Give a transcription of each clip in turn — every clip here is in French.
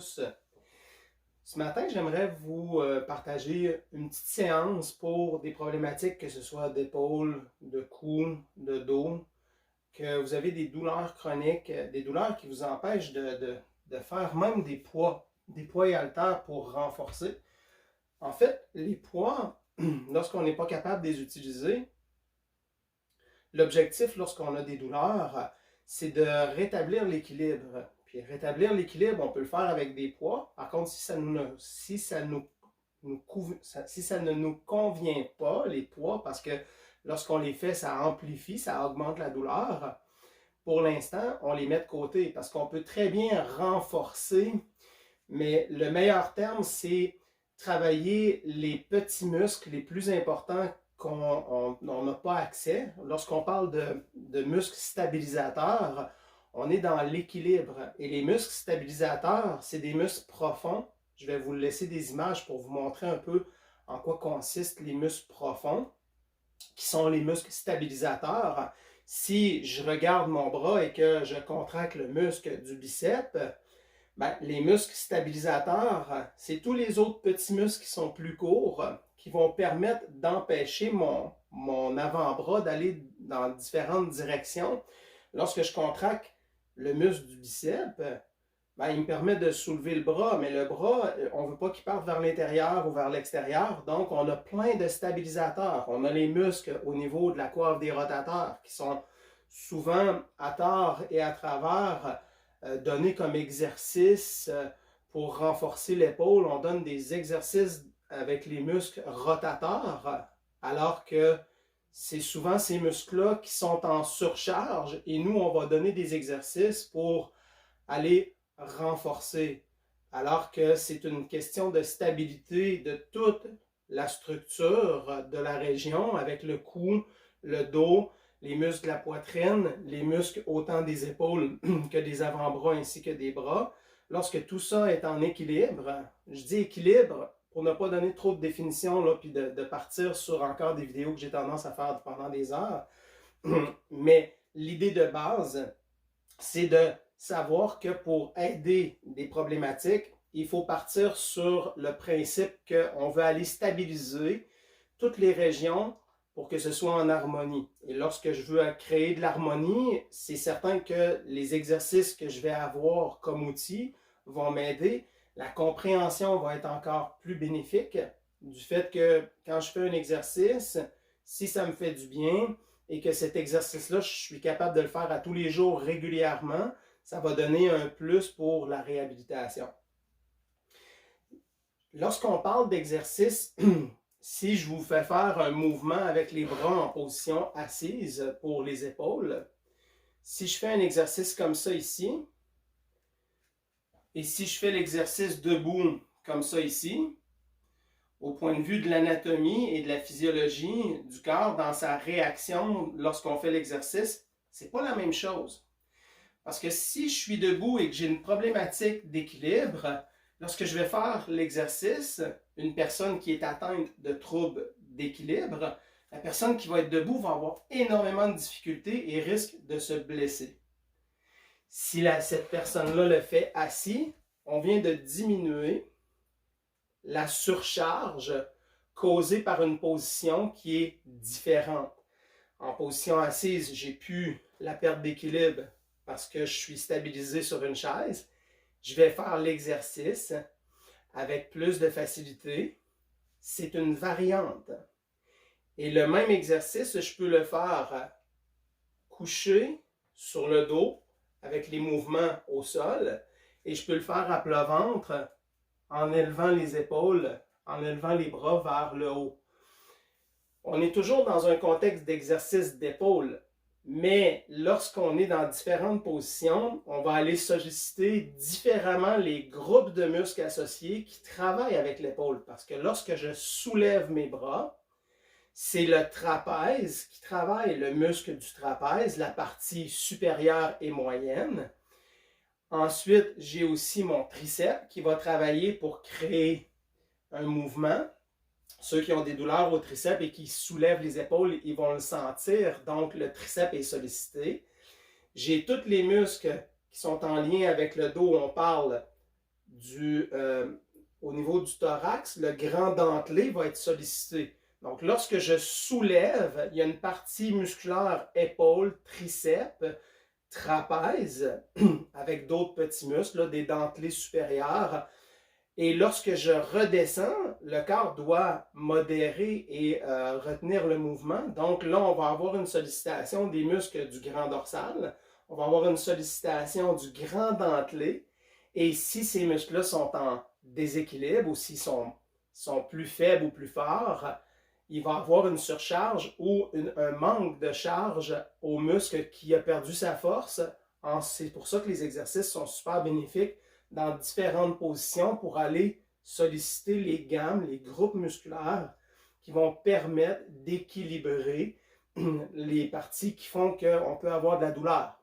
tous. Ce matin, j'aimerais vous partager une petite séance pour des problématiques, que ce soit d'épaule, de cou, de dos, que vous avez des douleurs chroniques, des douleurs qui vous empêchent de faire même des poids et haltères pour renforcer. En fait, les poids, lorsqu'on n'est pas capable de les utiliser, l'objectif lorsqu'on a des douleurs, c'est de rétablir l'équilibre. Puis rétablir l'équilibre, on peut le faire avec des poids. Par contre, si ça ne nous convient pas, les poids, parce que lorsqu'on les fait, ça amplifie, ça augmente la douleur. Pour l'instant, on les met de côté parce qu'on peut très bien renforcer, mais le meilleur terme, c'est travailler les petits muscles les plus importants qu'on n'a pas accès. Lorsqu'on parle de muscles stabilisateurs, on est dans l'équilibre. Et les muscles stabilisateurs, c'est des muscles profonds. Je vais vous laisser des images pour vous montrer un peu en quoi consistent les muscles profonds, qui sont les muscles stabilisateurs. Si je regarde mon bras et que je contracte le muscle du biceps, ben, les muscles stabilisateurs, c'est tous les autres petits muscles qui sont plus courts, qui vont permettre d'empêcher mon avant-bras d'aller dans différentes directions. Lorsque je contracte le muscle du biceps, ben, il me permet de soulever le bras, mais le bras, on ne veut pas qu'il parte vers l'intérieur ou vers l'extérieur, donc on a plein de stabilisateurs. On a les muscles au niveau de la coiffe des rotateurs qui sont souvent à tort et à travers donnés comme exercice pour renforcer l'épaule. On donne des exercices avec les muscles rotateurs, alors que c'est souvent ces muscles-là qui sont en surcharge et nous, on va donner des exercices pour aller renforcer, alors que c'est une question de stabilité de toute la structure de la région avec le cou, le dos, les muscles de la poitrine, les muscles autant des épaules que des avant-bras ainsi que des bras. Lorsque tout ça est en équilibre, je dis équilibre pour ne pas donner trop de définition là, puis de partir sur encore des vidéos que j'ai tendance à faire pendant des heures. Mais l'idée de base, c'est de savoir que pour aider des problématiques, il faut partir sur le principe qu'on veut aller stabiliser toutes les régions pour que ce soit en harmonie. Et lorsque je veux créer de l'harmonie, c'est certain que les exercices que je vais avoir comme outils vont m'aider. La compréhension va être encore plus bénéfique du fait que quand je fais un exercice, si ça me fait du bien et que cet exercice-là, je suis capable de le faire à tous les jours régulièrement, ça va donner un plus pour la réhabilitation. Lorsqu'on parle d'exercice, si je vous fais faire un mouvement avec les bras en position assise pour les épaules, si je fais un exercice comme ça ici, et si je fais l'exercice debout comme ça ici, au point de vue de l'anatomie et de la physiologie du corps dans sa réaction lorsqu'on fait l'exercice, c'est pas la même chose. Parce que si je suis debout et que j'ai une problématique d'équilibre, lorsque je vais faire l'exercice, une personne qui est atteinte de troubles d'équilibre, la personne qui va être debout va avoir énormément de difficultés et risque de se blesser. Si cette personne-là le fait assis, on vient de diminuer la surcharge causée par une position qui est différente. En position assise, j'ai plus la perte d'équilibre parce que je suis stabilisé sur une chaise. Je vais faire l'exercice avec plus de facilité. C'est une variante. Et le même exercice, je peux le faire couché sur le dos avec les mouvements au sol et je peux le faire à plat ventre en élevant les épaules, en élevant les bras vers le haut. On est toujours dans un contexte d'exercice d'épaule, mais lorsqu'on est dans différentes positions, on va aller solliciter différemment les groupes de muscles associés qui travaillent avec l'épaule. Parce que lorsque je soulève mes bras, c'est le trapèze qui travaille, le muscle du trapèze, la partie supérieure et moyenne. Ensuite, j'ai aussi mon triceps qui va travailler pour créer un mouvement. Ceux qui ont des douleurs au triceps et qui soulèvent les épaules, ils vont le sentir, donc le triceps est sollicité. J'ai tous les muscles qui sont en lien avec le dos. On parle au niveau du thorax, le grand dentelé va être sollicité. Donc, lorsque je soulève, il y a une partie musculaire épaule, triceps, trapèze, avec d'autres petits muscles, là, des dentelés supérieurs. Et lorsque je redescends, le corps doit modérer et retenir le mouvement. Donc là, on va avoir une sollicitation des muscles du grand dorsal. On va avoir une sollicitation du grand dentelé. Et si ces muscles-là sont en déséquilibre ou s'ils sont plus faibles ou plus forts, il va y avoir une surcharge ou un manque de charge au muscle qui a perdu sa force. C'est pour ça que les exercices sont super bénéfiques dans différentes positions pour aller solliciter les gammes, les groupes musculaires qui vont permettre d'équilibrer les parties qui font qu'on peut avoir de la douleur.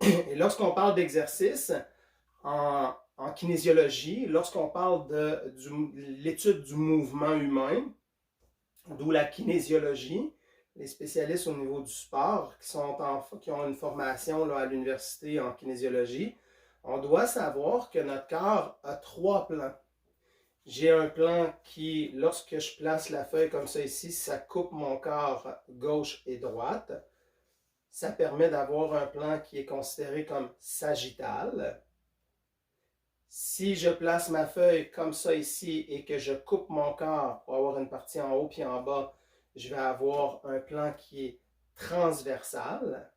Et lorsqu'on parle d'exercice, en kinésiologie, lorsqu'on parle de l'étude du mouvement humain, d'où la kinésiologie, les spécialistes au niveau du sport qui ont une formation là, à l'université en kinésiologie, on doit savoir que notre corps a 3 plans. J'ai un plan qui, lorsque je place la feuille comme ça ici, ça coupe mon corps gauche et droite. Ça permet d'avoir un plan qui est considéré comme sagittal. Si je place ma feuille comme ça ici et que je coupe mon corps pour avoir une partie en haut puis en bas, je vais avoir un plan qui est transversal.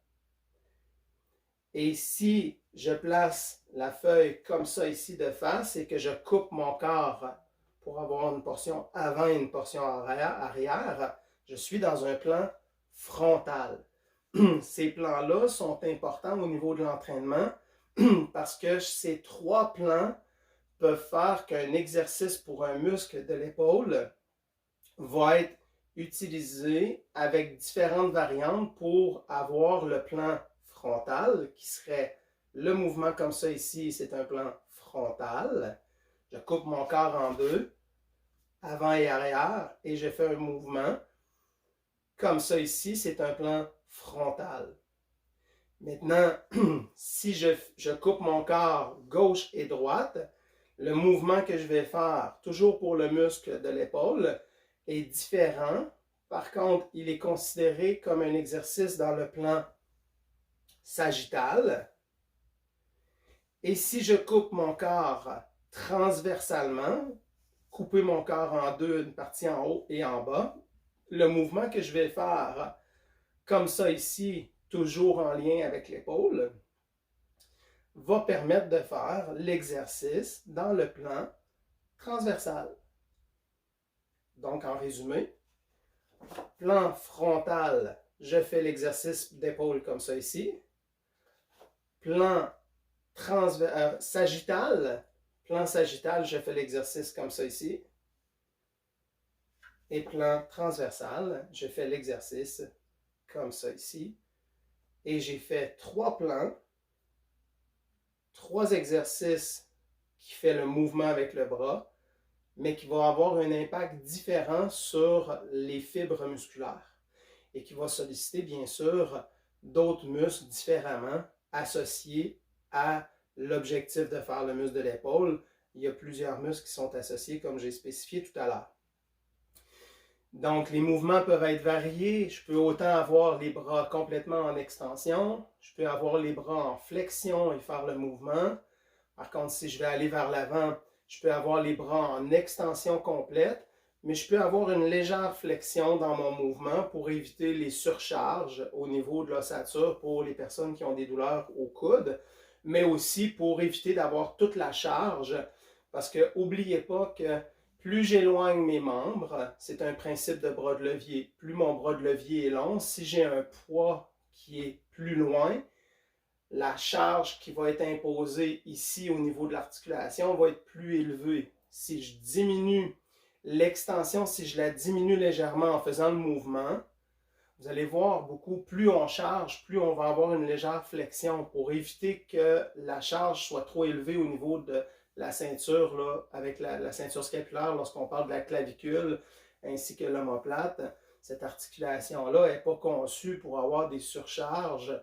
Et si je place la feuille comme ça ici de face et que je coupe mon corps pour avoir une portion avant et une portion arrière, je suis dans un plan frontal. Ces plans-là sont importants au niveau de l'entraînement parce que ces 3 plans peuvent faire qu'un exercice pour un muscle de l'épaule va être utilisé avec différentes variantes pour avoir le plan frontal, qui serait le mouvement comme ça ici, c'est un plan frontal. Je coupe mon corps en 2, avant et arrière, et je fais un mouvement. Comme ça ici, c'est un plan frontal. Maintenant, si je coupe mon corps gauche et droite, le mouvement que je vais faire, toujours pour le muscle de l'épaule, est différent. Par contre, il est considéré comme un exercice dans le plan sagittal. Et si je coupe mon corps transversalement, couper mon corps en 2, une partie en haut et en bas, le mouvement que je vais faire, comme ça ici, toujours en lien avec l'épaule, va permettre de faire l'exercice dans le plan transversal. Donc, en résumé, plan frontal, je fais l'exercice d'épaule comme ça ici. Plan sagittal, je fais l'exercice comme ça ici. Et plan transversal, je fais l'exercice comme ça ici. Et j'ai fait 3 plans, 3 exercices qui fait le mouvement avec le bras, mais qui va avoir un impact différent sur les fibres musculaires et qui va solliciter bien sûr d'autres muscles différemment associés à l'objectif de faire le muscle de l'épaule. Il y a plusieurs muscles qui sont associés comme j'ai spécifié tout à l'heure. Donc, les mouvements peuvent être variés. Je peux autant avoir les bras complètement en extension, je peux avoir les bras en flexion et faire le mouvement. Par contre, si je vais aller vers l'avant, je peux avoir les bras en extension complète, mais je peux avoir une légère flexion dans mon mouvement pour éviter les surcharges au niveau de l'ossature pour les personnes qui ont des douleurs au coude, mais aussi pour éviter d'avoir toute la charge, parce que n'oubliez pas que plus j'éloigne mes membres, c'est un principe de bras de levier. Plus mon bras de levier est long, si j'ai un poids qui est plus loin, la charge qui va être imposée ici au niveau de l'articulation va être plus élevée. Si je diminue l'extension, si je la diminue légèrement en faisant le mouvement, vous allez voir plus on charge, plus on va avoir une légère flexion pour éviter que la charge soit trop élevée au niveau de la ceinture, là, avec la ceinture scapulaire lorsqu'on parle de la clavicule ainsi que l'omoplate. Cette articulation-là n'est pas conçue pour avoir des surcharges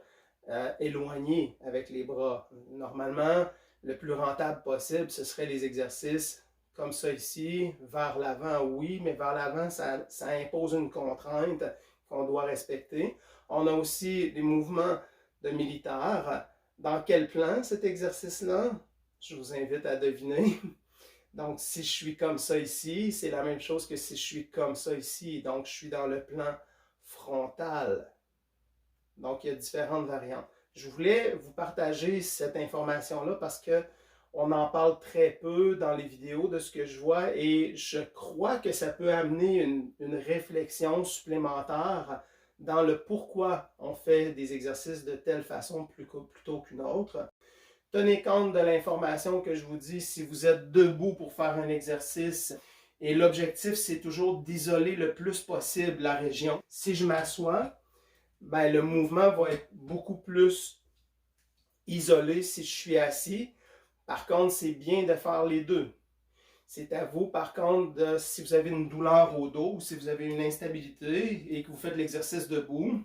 éloignées avec les bras. Normalement, le plus rentable possible, ce serait les exercices comme ça ici, vers l'avant, oui, mais vers l'avant, ça impose une contrainte qu'on doit respecter. On a aussi des mouvements de militaires. Dans quel plan cet exercice-là? Je vous invite à deviner. Donc, si je suis comme ça ici, c'est la même chose que si je suis comme ça ici. Donc, je suis dans le plan frontal. Donc, il y a différentes variantes. Je voulais vous partager cette information-là parce que on en parle très peu dans les vidéos de ce que je vois et je crois que ça peut amener une réflexion supplémentaire dans le pourquoi on fait des exercices de telle façon plutôt qu'une autre. Tenez compte de l'information que je vous dis si vous êtes debout pour faire un exercice et l'objectif c'est toujours d'isoler le plus possible la région. Si je m'assois, ben, le mouvement va être beaucoup plus isolé si je suis assis. Par contre, c'est bien de faire les deux. C'est à vous, par contre, si vous avez une douleur au dos ou si vous avez une instabilité et que vous faites l'exercice debout,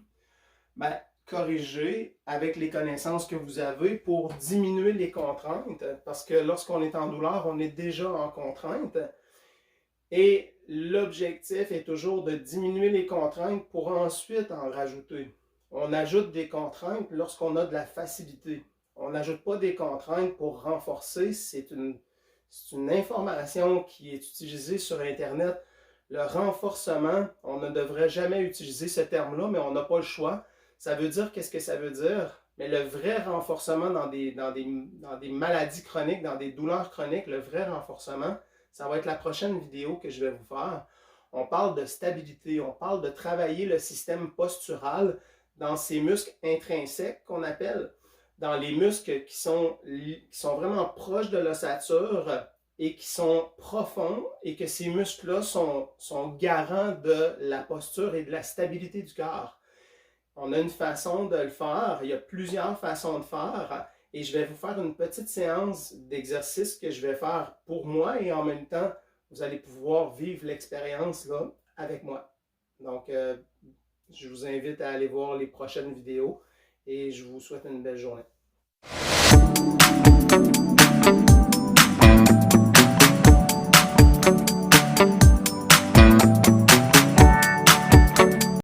ben, corrigez avec les connaissances que vous avez pour diminuer les contraintes. Parce que lorsqu'on est en douleur, on est déjà en contrainte. Et l'objectif est toujours de diminuer les contraintes pour ensuite en rajouter. On ajoute des contraintes lorsqu'on a de la facilité. On n'ajoute pas des contraintes pour renforcer. C'est une information qui est utilisée sur Internet. Le renforcement, on ne devrait jamais utiliser ce terme-là, mais on n'a pas le choix. Ça veut dire, qu'est-ce que ça veut dire? Mais le vrai renforcement dans des maladies chroniques, dans des douleurs chroniques, le vrai renforcement, ça va être la prochaine vidéo que je vais vous faire. On parle de stabilité, on parle de travailler le système postural dans ces muscles intrinsèques qu'on appelle, dans les muscles qui sont vraiment proches de l'ossature et qui sont profonds et que ces muscles-là sont garants de la posture et de la stabilité du corps. On a une façon de le faire, il y a plusieurs façons de faire et je vais vous faire une petite séance d'exercice que je vais faire pour moi et en même temps, vous allez pouvoir vivre l'expérience là avec moi. Donc, je vous invite à aller voir les prochaines vidéos et je vous souhaite une belle journée.